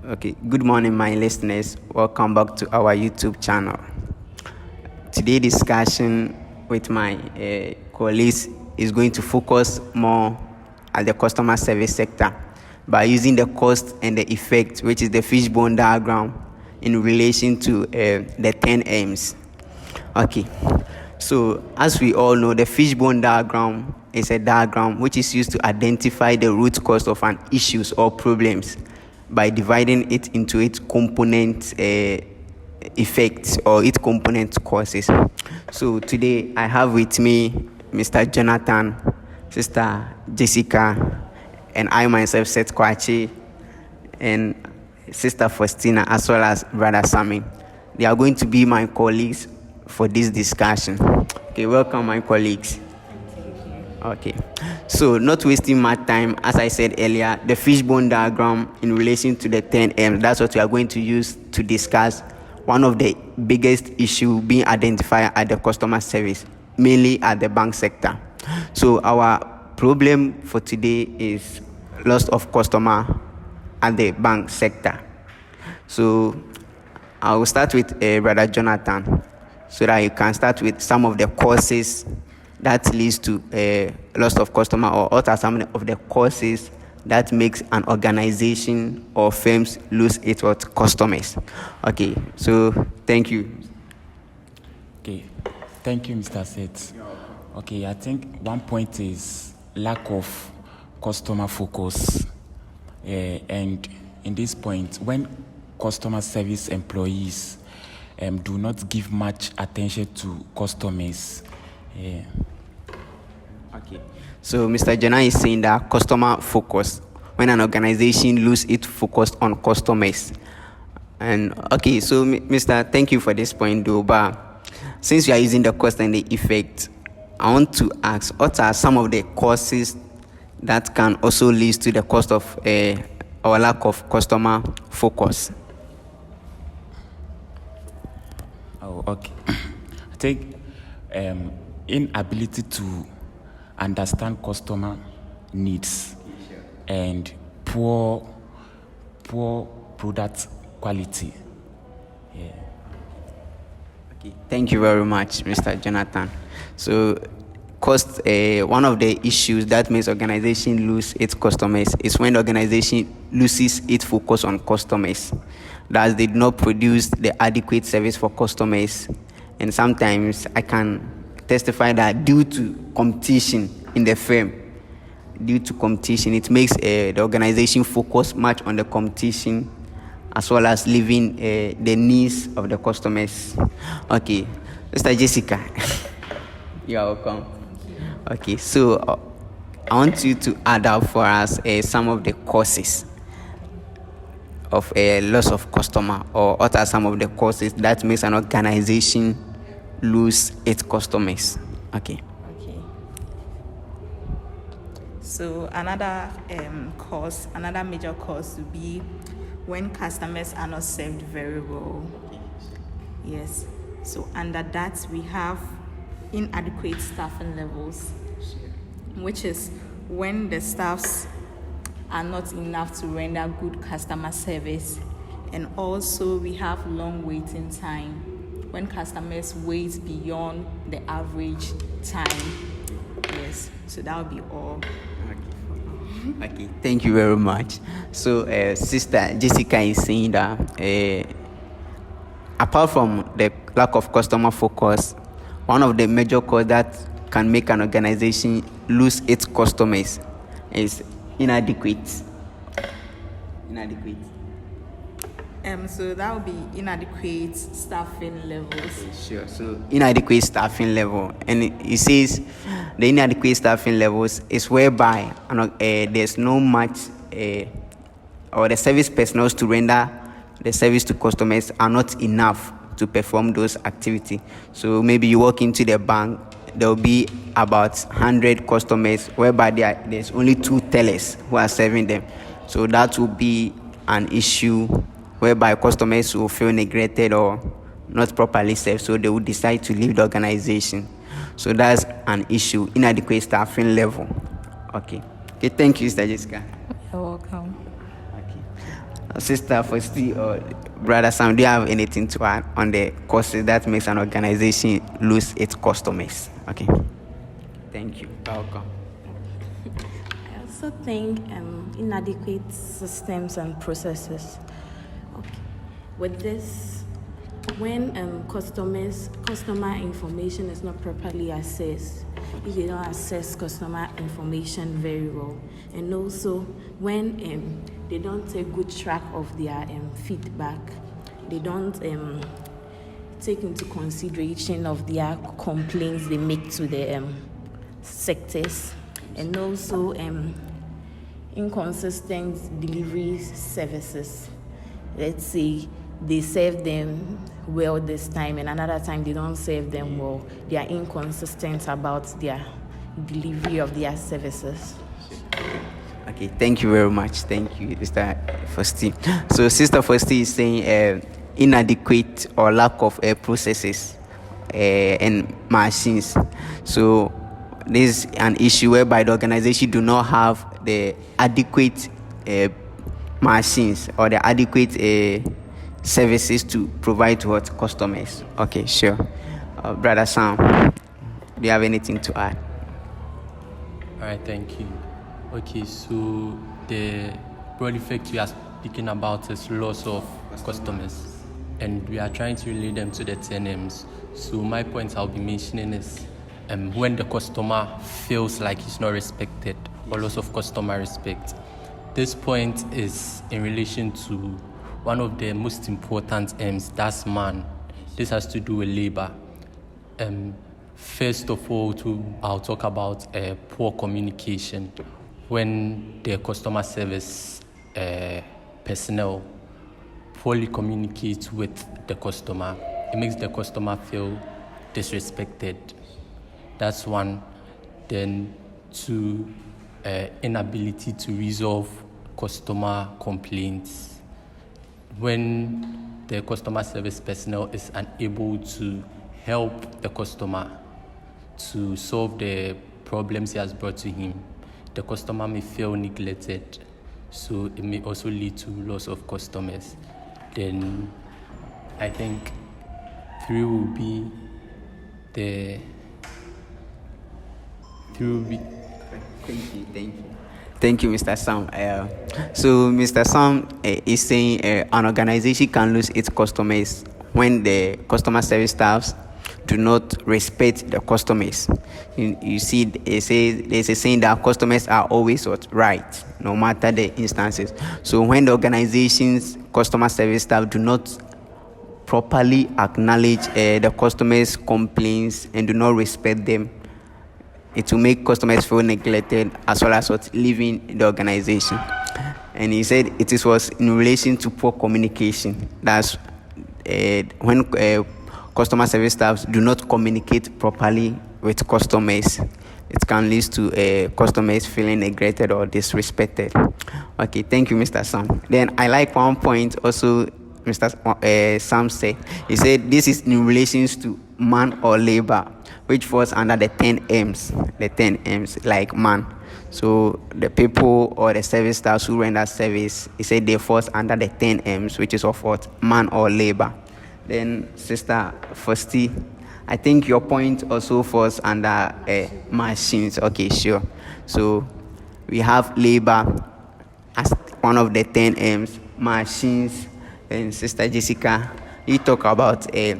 Okay, good morning, my listeners. Welcome back to our YouTube channel. Today, discussion with my colleagues is going to focus more at the customer service sector by using the cost and the effect, which is the fishbone diagram, in relation to the 10 M's. Okay, so as we all know, the fishbone diagram is a diagram which is used to identify the root cause of an issues or problems by dividing it into its component effects or its component causes. So today I have with me Mr. Jonathan, Sister Jessica, and I myself, Seth Kwachi, and Sister Faustina, as well as Brother Sammy. They are going to be my colleagues for this discussion. Okay, welcome my colleagues. Okay, so not wasting much time, as I said earlier, the fishbone diagram in relation to the 10 M's, that's what we are going to use to discuss one of the biggest issue being identified at the customer service, mainly at the bank sector. So our problem for today is loss of customer at the bank sector. So I will start with Brother Jonathan, so that you can start with some of the causes that leads to loss of customer, or what are some of the causes that makes an organization or firms lose its customers. Okay, so thank you. Okay, thank you, Mr. Seth. Okay, I think one point is lack of customer focus. And in this point, when customer service employees do not give much attention to customers. Okay, so Mr. Jana is saying that customer focus, when an organization lose its focus on customers. And okay, so Mr. Thank you for this point, though. But since you are using the cost and the effect, I want to ask, what are some of the causes that can also lead to the cost of or lack of customer focus? Oh, okay. I think inability to understand customer needs and poor product quality. Yeah. Okay, thank you very much, Mr. Jonathan. So, cost, one of the issues that makes organization lose its customers is when the organization loses its focus on customers. That they do not produce the adequate service for customers. And sometimes I can testify that due to competition in the firm, it makes the organization focus much on the competition as well as leaving the needs of the customers. Okay, Mr. Jessica, you are welcome. Okay, so I want you to add up for us some of the causes of a loss of customer, or what are some of the causes that makes an organization lose its customers. Okay. So another major cause would be when customers are not served very well. Yes. So under that we have inadequate staffing levels, which is when the staffs are not enough to render good customer service. And also we have long waiting time, when customers wait beyond the average time. Yes, so that would be all. Okay, thank you very much. So Sister Jessica is saying that apart from the lack of customer focus, one of the major causes that can make an organization lose its customers is inadequate. So that would be inadequate staffing levels. Sure. So inadequate staffing level, and it says the inadequate staffing levels is whereby there's no much or the service personnel to render the service to customers are not enough to perform those activities. So maybe you walk into the bank, there will be about 100 customers, whereby there's only 2 tellers who are serving them. So that will be an issue whereby customers will feel neglected or not properly served, so they will decide to leave the organization. So that's an issue, inadequate staffing level. Okay, thank you, Mr. Jessica. You're welcome. Okay. Sister Fosti or Brother Sam, do you have anything to add on the causes that makes an organization lose its customers? Okay. Thank you. Welcome. I also think inadequate systems and processes. Okay. With this, when customer information is not properly assessed, if they don't assess customer information very well, and also when they don't take good track of their feedback, they don't take into consideration of their complaints they make to the sectors, and also inconsistent delivery services. Let's say they serve them well this time and another time they don't serve them well. They are inconsistent about their delivery of their services. Okay, thank you very much. Thank you, Mr. Fosti. So, Sister Fosti is saying inadequate or lack of processes and machines. So, this is an issue whereby the organization do not have the adequate machines or the adequate services to provide to what customers. Okay, sure. Brother Sam, do you have anything to add? All right, thank you. Okay, so the broad effect we are speaking about is loss of customers, and we are trying to relate them to the 10 M's. So my point I'll be mentioning is when the customer feels like he's not respected or loss of customer respect. This point is in relation to one of the most important M's, that's man. This has to do with labor. First of all, I'll talk about poor communication. When the customer service personnel poorly communicates with the customer, it makes the customer feel disrespected. That's one. Then two, inability to resolve customer complaints. When the customer service personnel is unable to help the customer to solve the problems he has brought to him, the customer may feel neglected, so it may also lead to loss of customers. Then I think 3 will be the Thank you, Mr. Sam. So, Mr. Sam is saying an organization can lose its customers when the customer service staffs do not respect the customers. You see, there's a saying that customers are always right, no matter the instances. So, when the organization's customer service staff do not properly acknowledge the customers' complaints and do not respect them, it will make customers feel neglected as well as leaving the organization. And he said it was in relation to poor communication. That's when customer service staff do not communicate properly with customers, it can lead to customers feeling neglected or disrespected. Okay, thank you, Mr. Sam. Then I like one point also Mr. Sam said. He said this is in relation to man or labor, which falls under the 10 M's. The 10 M's, like man. So the people or the service staff who render service, he said they fall under the 10 M's, which is of what? Man or labor. Then Sister Fosti, I think your point also falls under machines. Okay, sure. So we have labor as one of the 10 M's, machines. And Sister Jessica, you talk about a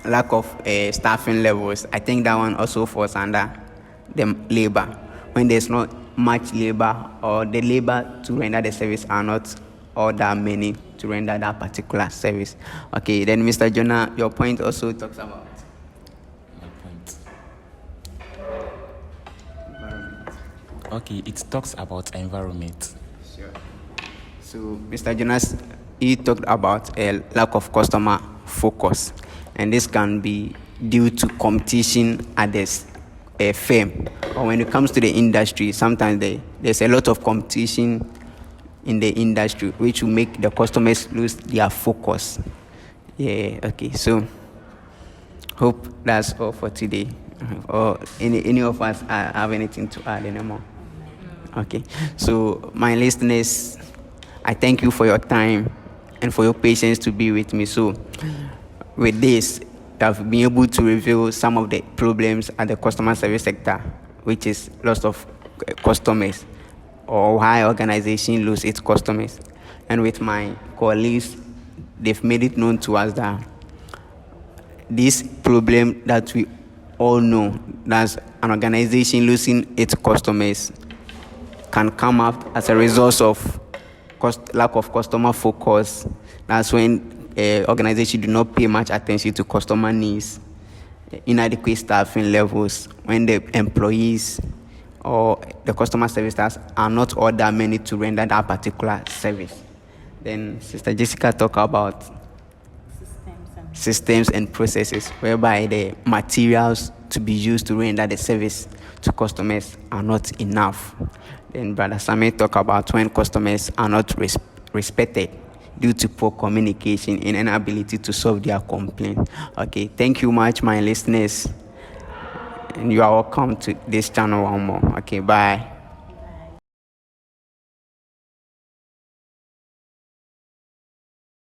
lack of staffing levels. I think that one also falls under the labor. When there's not much labor or the labor to render the service are not all that many to render that particular service. Okay, then Mr. Jonah, your point also talks about My point. Okay, it talks about environment. Sure. So, Mr. Jonas, he talked about a lack of customer focus, and this can be due to competition at this firm. Or when it comes to the industry, sometimes there's a lot of competition in the industry, which will make the customers lose their focus. Yeah, okay. So, hope that's all for today. Or any of us have anything to add anymore? Okay. So, my listeners, I thank you for your time and for your patience to be with me. So with this, I've been able to reveal some of the problems at the customer service sector, which is loss of customers, or why organization lose its customers. And with my colleagues, they've made it known to us that this problem that we all know, that's an organization losing its customers, can come up as a result of lack of customer focus. That's when organization do not pay much attention to customer needs, inadequate staffing levels, when the employees or the customer service staff are not all that many to render that particular service. Then Sister Jessica talk about systems and processes whereby the materials to be used to render the service to customers are not enough. Then Brother Sammy talk about when customers are not respected due to poor communication and inability to solve their complaint. Okay, thank you much, my listeners. And you are welcome to this channel one more. Okay, bye.